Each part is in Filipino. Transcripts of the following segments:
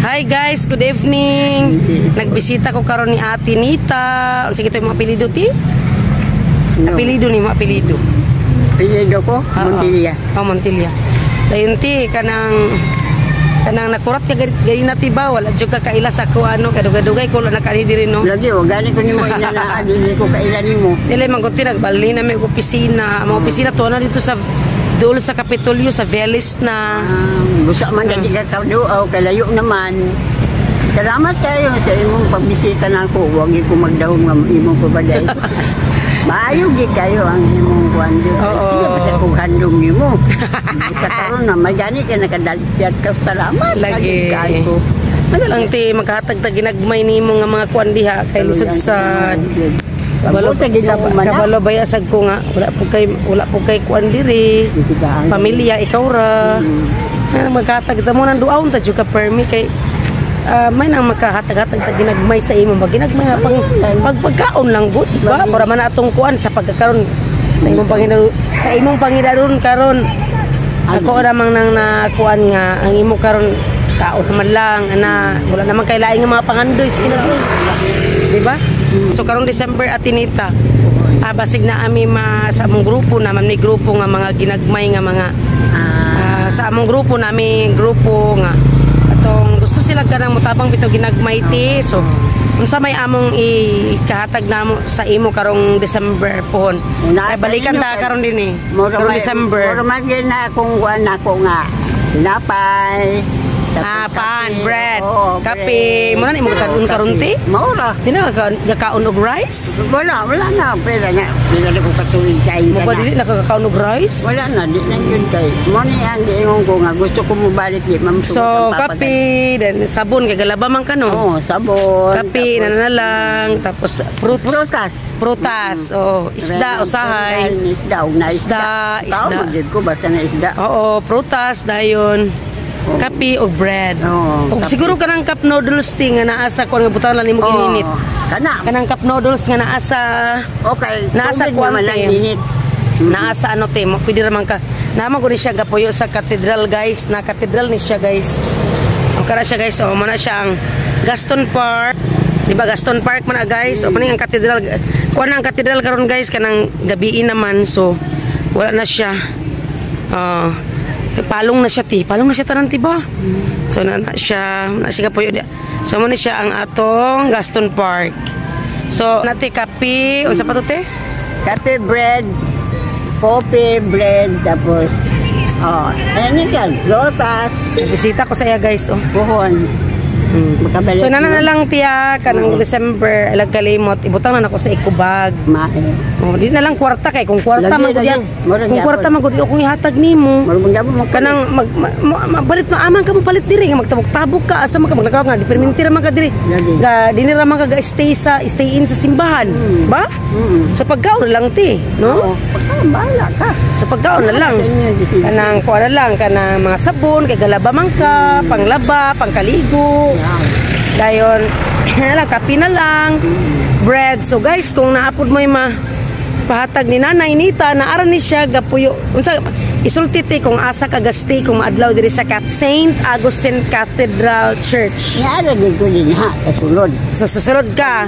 Hi guys, good evening. Nagbisita ko karon ni Ate Nita. Sige to yung mga apelido ti? Apelido ni mga apelido. Apelido ko Montilla. Montilla. Dayon ti kanang nakurat ka gari na tiba wala jud ka kailas ako ano kadugay ko na kani diri no. Lagi o gani ko nimo ina dili ko kailan nimo. Dili man guti nagbali na may opisina. Ang opisina to na dito sa Dul sa Kapitolyo sa Velis na. Busa man dadi ka kaduaw kalayo naman. Salamat kayo sa imong pagbisita nako. Huwag ko magdahom nga imong pabaday. Maayo gid kayo ang imong kuando. Sige basta kung handong nimo. Sa karon na magani ka nakadalit ka salamat lagi kayo. Ano lang ti maghatag-tag ginagmay nimo nga mga kuan diha kay lisod sa kabalo bayasag ko nga wala po kay kuan diri pamilya ikaw ra maghatag ta mo nang duaon ta jud ka permi kay may nang makahatag-hatag ta ginagmay sa imo ginagmay nga pagpagkaon lang gud ba para man atong kuan sa pagkakaron sa imong Panginoon karon ako ramang nang nakuan nga ang imo karon kaon naman lang ana wala naman kay laing nga mga pangandoy sa Ginoo di ba? So karong December Ate Nita basig na ami sa among grupo naman may grupo nga mga ginagmay nga mga sa among grupo grupo nga atong gusto sila kanang mutabang bitaw ginagmay ti so unsa may among ikahatag namo sa imo karong December pohon ay balikan ta karon dinhi karong December moro magin na kung kuan nako nga tinapay pan, bread, kape. Muna na imo karon ti? Maura. Di na gakaon og rice? Wala na. Pwede na. Di na ko katuloy chay ka na. Mo ba dili nakakaon og rice? Wala na. Di na yun kay. Muna yan, diingon ko nga. Gusto ko mabalik di. So, kape, then sabon. Kaya galaba man ka no? Oo, sabon. Kape, lang. Tapos Prutas. Isda, usahay. Isda. Tawag ko basta na isda. Oo, prutas, dayon. Kape o bread. Siguro kanang cup noodles nga naasa ko nga butaw lang nimo gininit. Kanang cup noodles nga naasa. Okay. Naasa ko ang init. Naasa ano te, mo pwede ra man ka. Naman ko ni siya gapuyo sa cathedral guys, na cathedral ni siya guys. Ang kara siya guys, mo na siya ang Gaston Park. Di ba Gaston Park man guys? O maning ang cathedral. Kuan ang cathedral karon guys kanang gabiin naman so wala na siya. Palong na siya tanan tiba. So na siya kapuyo dia. So mo ni siya ang atong Gaston Park. So nati kape, unsa pa to te? Kape, bread, coffee, bread, tapos ano yan, lotas. Bisita ko sa iya guys Buhon. So na lang tiya kanang December alag kalimot ibutang na nako sa ikubag. Di na lang kwarta kay kung kwarta man gud yan. Kung kwarta man gud akong ihatag nimo. Kanang mabalit maaman ka mo palit diri nga magtabok-tabok ka asa man ka maglakaw nga diperminti ra man ka diri. Dinhi ra man ka stay in sa simbahan, ba? Sa pagkaon lang ti, no? Pagkaon bahala ka. Sa pagkaon na lang. Kanang kuha na lang kanang mga sabon kay galaba man ka, panglaba, pangkaligo. Dayon, kape na lang, bread. So guys, kung naapod mo yung pahatag ni Nanay Nita, naara ni siya gapuyo. Unsa isultiti kung asa ka gasti kung maadlaw diri sa St. Augustine Cathedral Church. Naara gid ko din ha sa sulod. So sa sulod ka.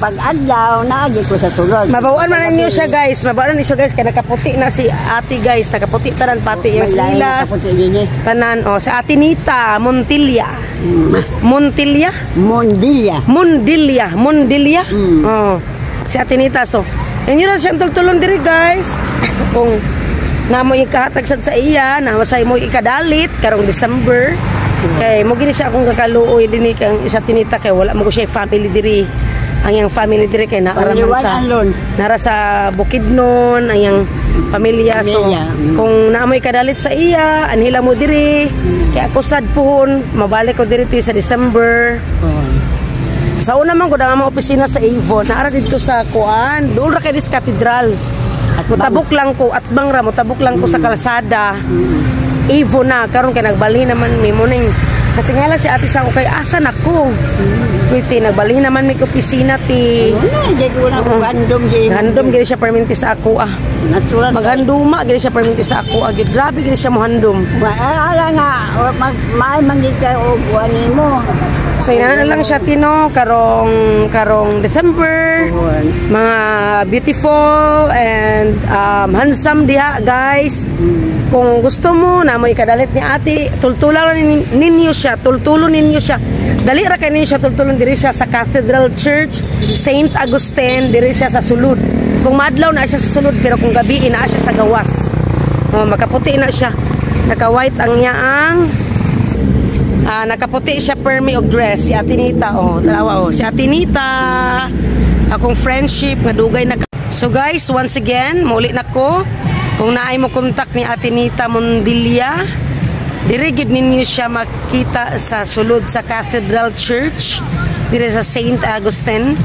Pag adlaw naagi ko sa sulod. Mabawaan man niyo siya guys. Mabawaan niyo siya guys kay nakaputi na si Ate guys, nakaputi tanan pati yung silas. Tanan sa Ate Nita Montilla. Montilla. Si Ate Nita so. Inyo na siyang tultulon diri guys. Kung namo ikahatag sa iya, na masay mo ikadalit karong December. Kay mo gini siya akong kakaluoy dinhi kang isa Tinita kay wala mo ko siya family diri. Ang yang family diri kay nara sa Bukidnon, ang yang pamilya so kung namo ikadalit sa iya, anhila mo diri. Kay ako sad pohon, mabalik ko diri sa December. Sa una man ko da nga opisina sa Avon, naara dito sa Kuan, doon ra kay dis Cathedral. Mutabok lang ko mutabok lang ko sa kalsada. Avon na karon kay nagbalhin naman mi mo ning Natingala si ate sa ako kay asan ako. Witi, nagbalhin naman may opisina ti. Hindi ko na kung handom. Handom gini siya perminti sa ako Natural. Maghanduma gini siya perminti sa ako Gid grabe gini siya mo handom. Ala nga, may manggit kayo o buwan mo. So ina na lang siya tino karong December. Mga beautiful and handsome diha guys. Kung gusto mo na mo ikadalit ni ate, tultulan ninyo siya, tultulon ninyo siya. Dali ra kay ninyo siya tultulon diri siya sa Cathedral Church Saint Augustine, diri siya sa sulod. Kung madlaw na siya sa sulod pero kung gabi ina siya sa gawas. Makaputi na siya. Naka-white ang yaang nakaputi siya permi og dress si Atinita tanawa si Atinita akong friendship nga dugay na. So guys, once again muli nako kung naay mo kontak ni Atinita Mondilla diri gid ninyo siya makita sa sulod sa Cathedral Church diri sa Saint Augustine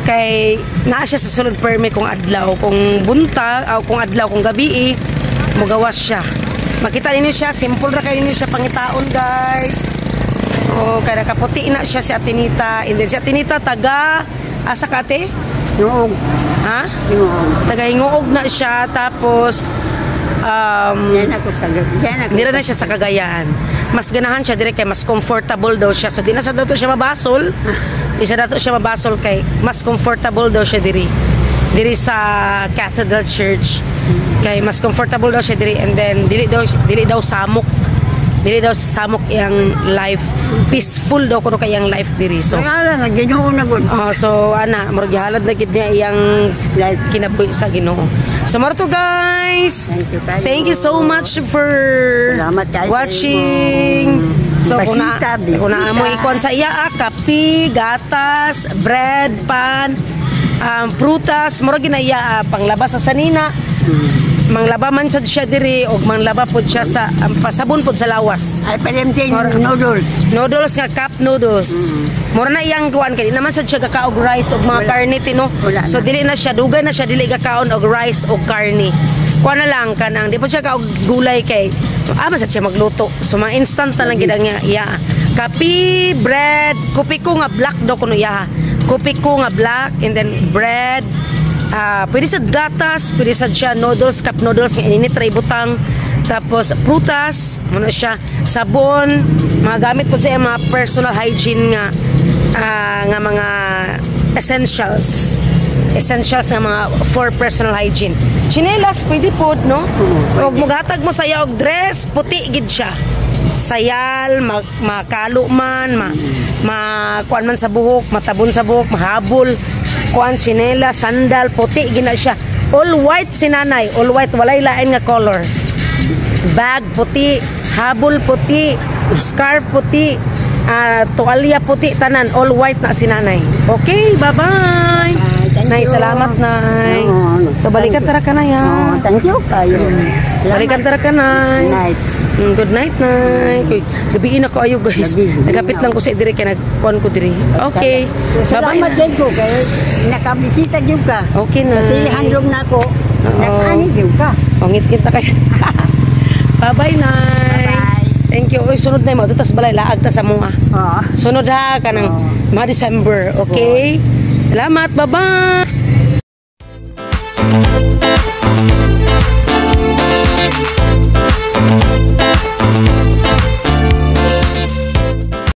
kay naa siya sa sulod permi kung adlaw kung buntag o kung adlaw kung gabi mugawas siya. Makita ninyo siya, simple ra kayo ninyo siya pangitaon guys. Kaya nakaputi na siya si Atinita. And then si Atinita taga asa ka ate? Noong. Ha? Noong. Taga Hingoog na siya tapos Diyan ako sa Cagayan. Dira na siya sa Cagayan. Mas ganahan siya dire kay mas comfortable daw siya. So di na sa dato siya mabasol. Di sa dato siya mabasol kay mas comfortable daw siya diri sa Cathedral Church. Kay mas comfortable daw siya diri and then dili daw samok iyang life, peaceful daw kuno kay iyang life diri. So ala nga Ginoo na gud. so ana murag gihalad na gid niya iyang life kinabuhi sa Ginoo. So maro to guys. Thank you so much for watching. So kung na mo ikon sa iya kape, gatas, bread, pan, prutas, murag ginaya panglabas sa sanina. Manglaba man sad siya diri og manglaba pod siya sa pasabon pod sa lawas. Ay palimtin noodles. Noodles nga cup noodles. Mura na iyang kuan kay naman sad siya kakaog rice og mga karne tino. So dili na siya dugay na siya dili kakaon og rice og karne. Kuan na lang kanang di pod siya kaog gulay kay sad siya magluto. So mga instant na lang gid ang iya. Kape, bread, kopi ko nga black do kuno iya. Kopi ko nga black and then bread. Pwede sa gatas, pwede sa siya noodles, cup noodles nga ininit tray butang, tapos prutas, muna siya sabon, mga gamit po siya mga personal hygiene nga mga essentials nga mga for personal hygiene. Chinelas pwede po no? Og mugatag mo saya og dress, puti gid siya. Sayal, makalo man, kuan man sa buhok, matabon sa buhok, mahabol, kuan chinela, sandal, puti gina siya. All white si nanay, all white, walay lain nga color. Bag puti, habol puti, scarf puti, tuwalya puti, tanan, all white na si nanay. Okay, bye-bye. Nay, salamat nay. So balikan tara ka na yan. Thank you kayo. Balikan tara ka nay. Night. Good night, nay. Gabiin ako ayo guys. Nagapit lang ko sa diri kay nagkon ko diri. Okay. Salamat din ko kay nakabisita gyud ka. Okay na. Kasi handom na ko. Nakani gyud ka. Pangit kita kay. Bye-bye, nay. Thank you. Oy, sunod na mo tas balay laag ta sa mga. Sunod ha kanang December, okay? Salamat, bye-bye.